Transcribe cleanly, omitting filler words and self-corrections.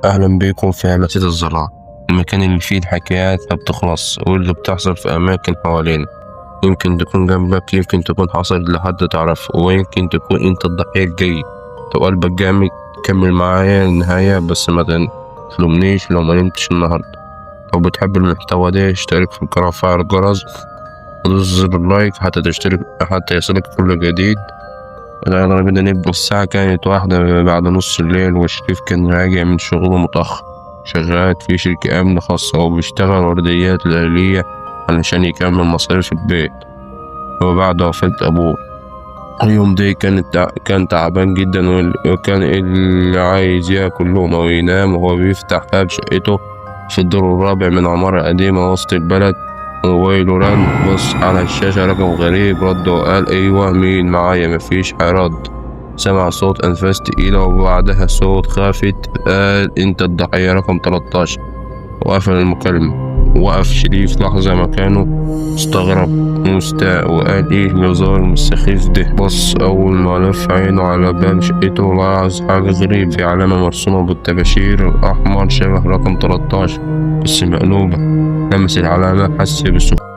أهلا بيكم في همسة الظلام، المكان اللي فيه الحكايات ما بتخلص واللي بتحصل في أماكن حوالينا. يمكن تكون جنبك، يمكن تكون حصلت لحد تعرفه، ويمكن تكون أنت الضحية الجاي. لو قلبك جامد كمل معايا للنهاية، بس ما تلومنيش لو ما نمتش النهاردة. لو بتحب المحتوى ده اشترك في القناة وفعل الجرس ودوس زر اللايك حتى يصلك كل جديد. الغريب ده نبقى الساعة كانت 1 بعد نص الليل، وشريف كان راجع من شغله متأخر. شغال في شركة أمن خاصة وبيشتغل ورديات ليلية علشان يكمل مصاريف البيت. وبعد وفاة أبوه اليوم ده كان تعبان جدا، وكان اللي عايز ياكل لقمة وينام وهو بيفتح باب شقته في الدور الرابع من عمارة قديمة وسط البلد. موبايله رن، بص على الشاشة رقم غريب، رد وقال أيوه مين معايا؟ مفيش هيرد. سمع صوت أنفاس تقيلة وبعدها صوت خافت قال أنت الضحية رقم 13. وقفل المكالمة. وقف شريف لحظة مكانه استغرب ومستاء وقال ايه الهزار السخيف ده. بص أول ما لف عينه على باب شقته لاحظ حاجة غريبة، في علامة مرسومة بالطباشير الأحمر شبه رقم 13 بس مقلوبة. لمس العلامة حس بسكون